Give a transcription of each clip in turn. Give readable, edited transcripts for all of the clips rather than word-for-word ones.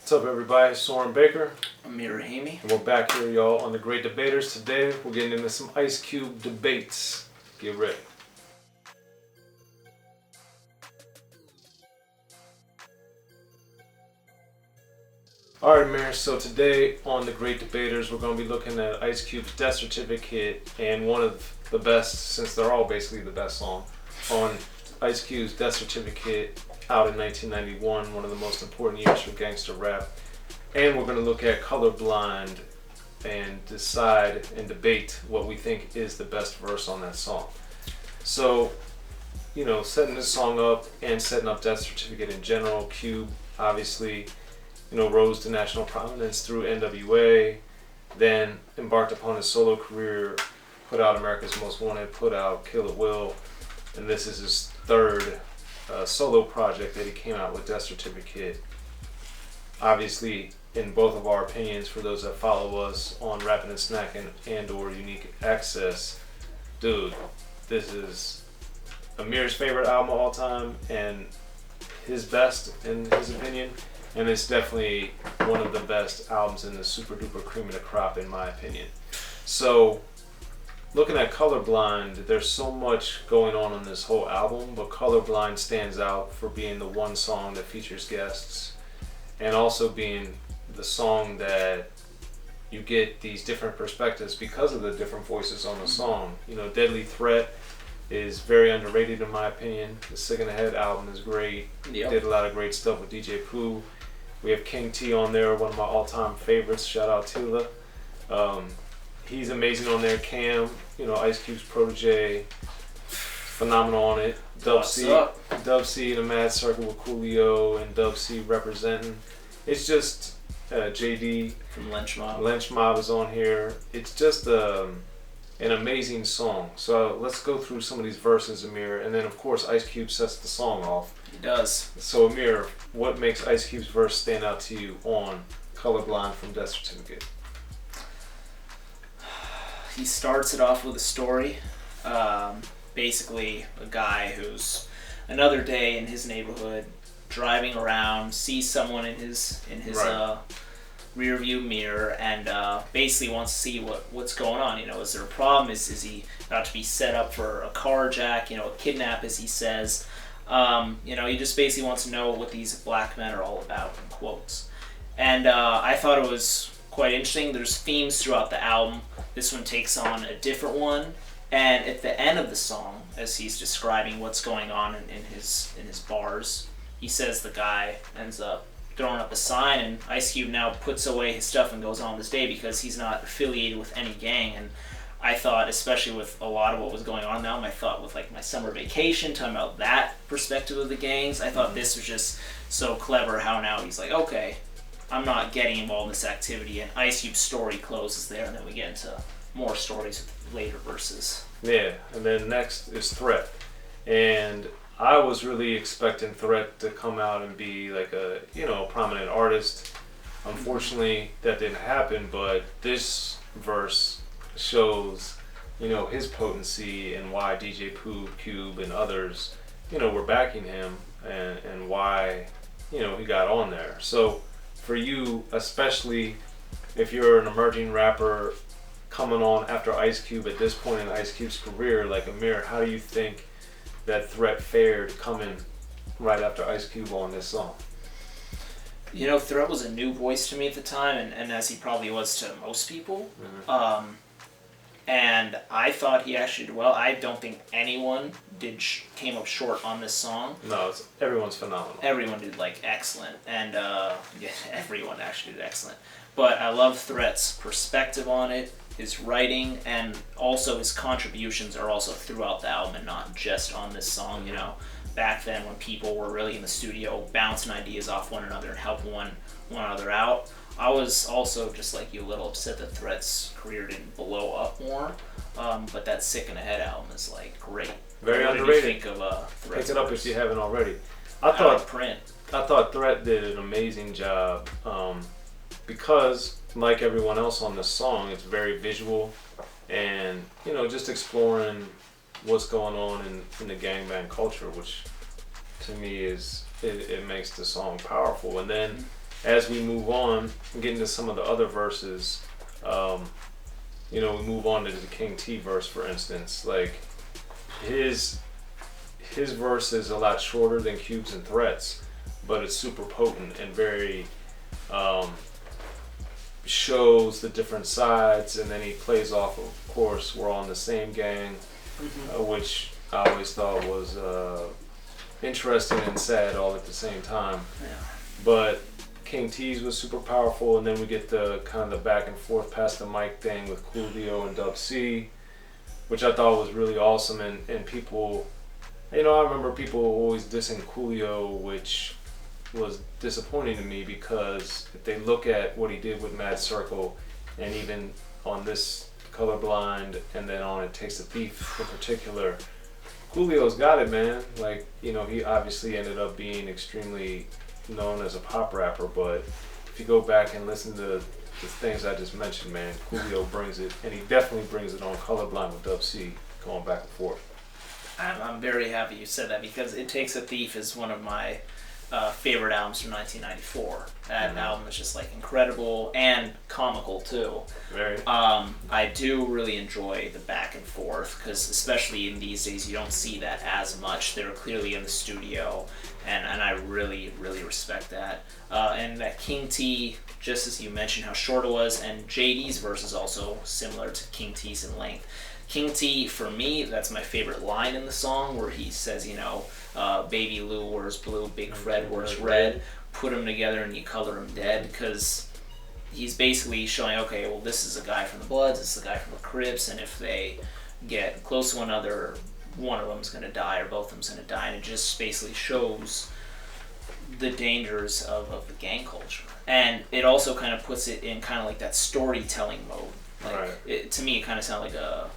What's up, everybody? Soren Baker. Amir, Rahimi. And we're back here, y'all, on The Great Debaters. Today, we're getting into some Ice Cube debates. Get ready. Alright, Amir, so today on The Great Debaters, we're going to be looking at Ice Cube's Death Certificate and one of the best, since they're all basically the best song, on Ice Cube's Death Certificate out in 1991, one of the most important years for gangster rap. And we're going to look at Colorblind and decide and debate what we think is the best verse on that song. So, you know, setting this song up and setting up Death Certificate in general, Cube obviously, you know, rose to national prominence through NWA, then embarked upon his solo career, put out America's Most Wanted, put out Kill It Will, and this is his third solo project that he came out with, Death Certificate. Obviously, in both of our opinions, for those that follow us on Rappin' and Snackin' and or Unique Access, dude, this is Amir's favorite album of all time and his best in his opinion, and it's definitely one of the best albums in the super duper cream of the crop in my opinion. So looking at Colorblind, there's so much going on this whole album, but Colorblind stands out for being the one song that features guests and also being the song that you get these different perspectives because of the different voices on the song. You know, Deadly Threat is very underrated in my opinion. The Sick in the Head album is great. Yep. Did a lot of great stuff with DJ Pooh. We have King T on there, one of my all-time favorites. Shout out Tila. He's amazing on there. Cam, you know, Ice Cube's protege, phenomenal on it. D.O.C. in a Mad Circle with Coolio and D.O.C representing. It's just JD from Lynch Mob. Lynch Mob is on here. It's just an amazing song. So let's go through some of these verses, Amir, and then of course Ice Cube sets the song off. He does. So Amir, what makes Ice Cube's verse stand out to you on Colorblind from Death Certificate? He starts it off with a story. Basically, a guy who's another day in his neighborhood, driving around, sees someone in his Right. rear view mirror, and basically wants to see what's going on. You know, is there a problem? Is he about to be set up for a carjack? You know, a kidnap, as he says. You know, he just basically wants to know what these black men are all about, in quotes. And I thought it was quite interesting. There's themes throughout the album. This one takes on a different one, and at the end of the song, as he's describing what's going on in his bars, he says the guy ends up throwing up a sign, and Ice Cube now puts away his stuff and goes on this day because he's not affiliated with any gang. And I thought, especially with a lot of what was going on now, I thought with like my summer vacation, talking about that perspective of the gangs, I thought this was just so clever how now he's like, okay, I'm not getting involved in this activity, and Ice Cube's story closes there, and then we get into more stories with later verses. Yeah, and then next is Threat. And I was really expecting Threat to come out and be like a, you know, prominent artist. Unfortunately, that didn't happen, but this verse shows, you know, his potency and why DJ Pooh, Cube, and others, you know, were backing him and why, you know, he got on there. So for you, especially if you're an emerging rapper coming on after Ice Cube at this point in Ice Cube's career, like Amir, how do you think that Threat fared coming right after Ice Cube on this song? You know, Threat was a new voice to me at the time, and as he probably was to most people. Mm-hmm. And I thought he actually did well. I don't think anyone came up short on this song. No, everyone's phenomenal. Everyone did like excellent, and yeah, everyone actually did excellent. But I love Threat's perspective on it, his writing, and also his contributions are also throughout the album and not just on this song. You know, back then when people were really in the studio bouncing ideas off one another and helping one another out, I was also, just like you, a little upset that Threat's career didn't blow up more. But that Sick in the Head album is like great. Very what underrated. Did you think of Threat's Pick it up verse? if you haven't already. I thought Threat did an amazing job because, like everyone else on this song, it's very visual and, you know, just exploring what's going on in the gangbang culture, which to me is it makes the song powerful. And then as we move on and get into some of the other verses, we move on to the King T verse, for instance. Like his verse is a lot shorter than Cube's and Threats, but it's super potent and very shows the different sides, and then he plays off of course we're on the same gang, which I always thought was interesting and sad all at the same time. Yeah. But King T's was super powerful, and then we get the kind of the back and forth past the mic thing with Coolio and D.O.C, which I thought was really awesome. And people, I remember people always dissing Coolio, which was disappointing to me, because if they look at what he did with Mad Circle, and even on this Colorblind, and then on It Takes a Thief in particular, Coolio's got it, man. Like, he obviously ended up being extremely known as a pop rapper, but if you go back and listen to the things I just mentioned, man, Coolio brings it, and he definitely brings it on Colorblind with D.O.C, going back and forth. I'm very happy you said that, because It Takes a Thief is one of my favorite albums from 1994. That album is just like incredible and comical too. Very. I do really enjoy the back and forth, because especially in these days you don't see that as much. They're clearly in the studio, and I really, really respect that. And that King T, just as you mentioned how short it was, and JD's verse is also similar to King T's in length. King T, for me, that's my favorite line in the song, where he says, Baby Lou wears blue, Big Fred wears red, put them together and you color them dead, because he's basically showing, okay, well, this is a guy from the Bloods, this is a guy from the Crips, and if they get close to one another, one of them's going to die, or both of them's going to die, and it just basically shows the dangers of the gang culture. And it also kind of puts it in kind of like that storytelling mode. Like, to me, it kind of sounded like a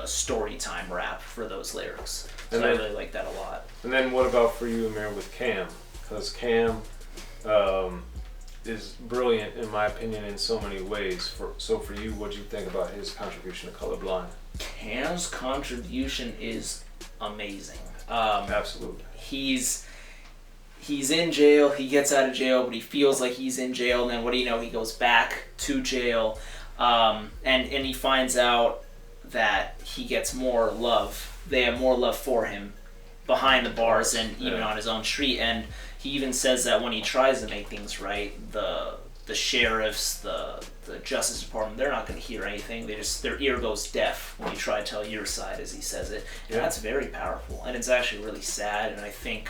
story time rap for those lyrics. So I really like that a lot. And then what about for you, Amir, with Cam? Because Cam is brilliant, in my opinion, in so many ways. So for you, what do you think about his contribution to Colorblind? Cam's contribution is amazing. Absolutely. He's in jail, he gets out of jail, but he feels like he's in jail, and then what do you know, he goes back to jail, and he finds out that he gets more love. They have more love for him behind the bars and even on his own street. And he even says that when he tries to make things right, the sheriffs, the Justice Department, they're not going to hear anything. Their ear goes deaf when you try to tell your side, as he says it. And that's very powerful. And it's actually really sad. And I think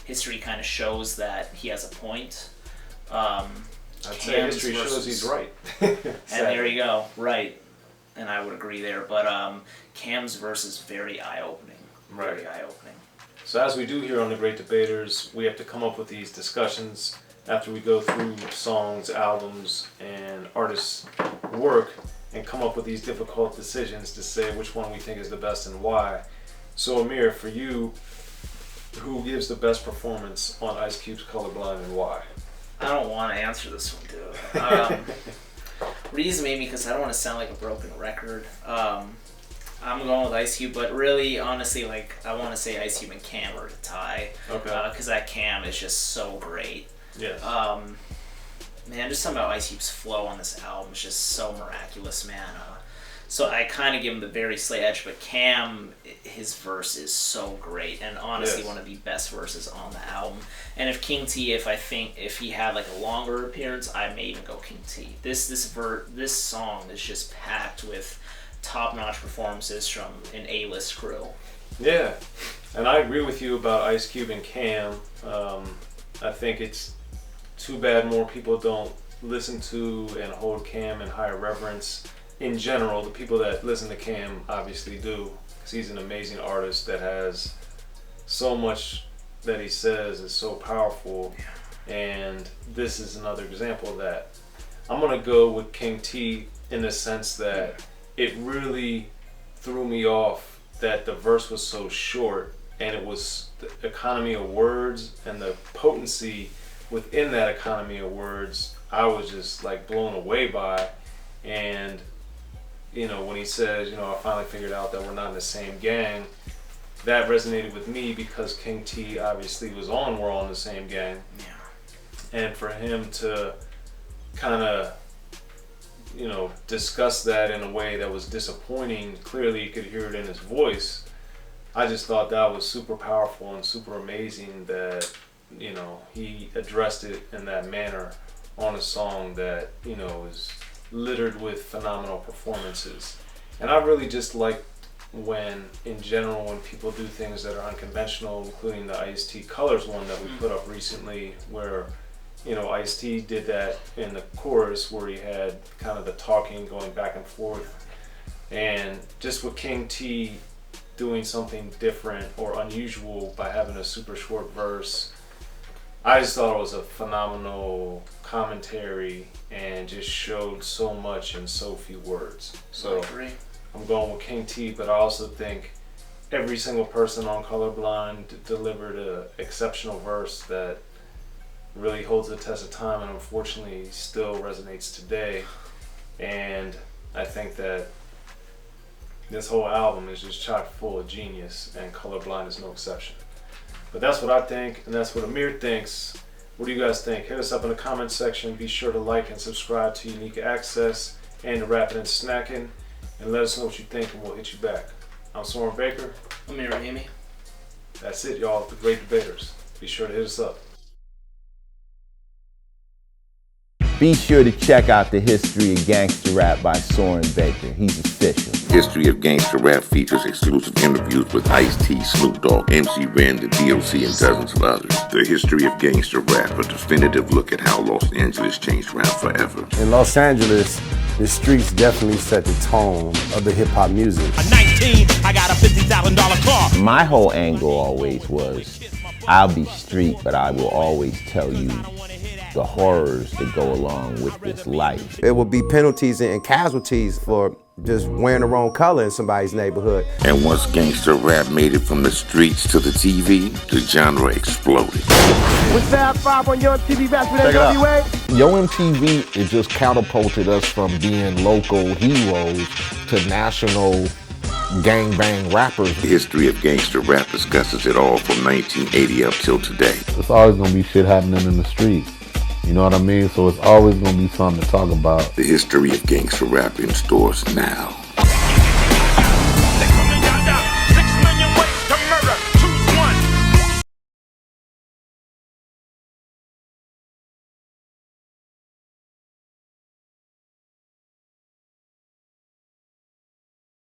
history kind of shows that he has a point. I'd say history shows he's right. And there you go, right. And I would agree there, but Cam's verse is very eye-opening. Very eye-opening. So as we do here on The Great Debaters, we have to come up with these discussions after we go through songs, albums, and artists' work, and come up with these difficult decisions to say which one we think is the best and why. So Amir, for you, who gives the best performance on Ice Cube's Colorblind, and why? I don't want to answer this one, dude. Reason maybe because I don't want to sound like a broken record. I'm going with Ice Cube, but really, honestly, like, I want to say Ice Cube and Cam are a tie. Okay. Because that Cam is just so great. Yes. Man, just something about Ice Cube's flow on this album is just so miraculous, man. So I kind of give him the very slight edge, but Cam, his verse is so great, and honestly one of the best verses on the album. And if King T, if he had like a longer appearance, I may even go King T. This song is just packed with top-notch performances from an A-list crew. Yeah, and I agree with you about Ice Cube and Cam. I think it's too bad more people don't listen to and hold Cam in higher reverence. In general, the people that listen to Cam obviously do, because he's an amazing artist that has so much that he says is so powerful, and this is another example of that. I'm going to go with King T in the sense that it really threw me off that the verse was so short, and it was the economy of words and the potency within that economy of words I was just like blown away by. And when he says, I finally figured out that we're not in the same gang, that resonated with me because King T obviously was on We're All in the Same Gang. Yeah. and for him to kind of, you know, discuss that in a way that was disappointing. Clearly you could hear it in his voice. I just thought that was super powerful and super amazing that, you know, he addressed it in that manner on a song that, you know, is littered with phenomenal performances. And I really just like when, in general, when people do things that are unconventional, including the Ice-T Colors one that we put up recently, where, you know, Ice-T did that in the chorus where he had kind of the talking going back and forth. And just with King T doing something different or unusual by having a super short verse, I just thought it was a phenomenal commentary and just showed so much in so few words. So I agree. I'm going with King T, but I also think every single person on Colorblind delivered an exceptional verse that really holds the test of time and unfortunately still resonates today. And I think that this whole album is just chock full of genius, and Colorblind is no exception. But that's what I think, and that's what Amir thinks. What do you guys think? Hit us up in the comment section. Be sure to like and subscribe to Unique Access and to Rappin' and Snackin', and let us know what you think, and we'll hit you back. I'm Soren Baker. Amir, Rahimi. That's it, y'all. The Great Debaters. Be sure to hit us up. Be sure to check out the History of Gangster Rap by Soren Baker. He's official. History of Gangster Rap features exclusive interviews with Ice-T, Snoop Dogg, MC Ren, the D.O.C, and dozens of others. The History of Gangster Rap, a definitive look at how Los Angeles changed rap forever. In Los Angeles, the streets definitely set the tone of the hip-hop music. At 19, I got a $50,000 car. My whole angle always was, I'll be street, but I will always tell you the horrors that go along with this life. It would be penalties and casualties for just wearing the wrong color in somebody's neighborhood. And once gangster rap made it from the streets to the TV, the genre exploded. With Fab 5 on Yo MTV Raps with NWA. Yo MTV, it just catapulted us from being local heroes to national gangbang rappers. The History of Gangster Rap discusses it all from 1980 up till today. It's always gonna be shit happening in the streets. You know what I mean? So it's always gonna be something to talk about. The History of Gangster Rap in stores now.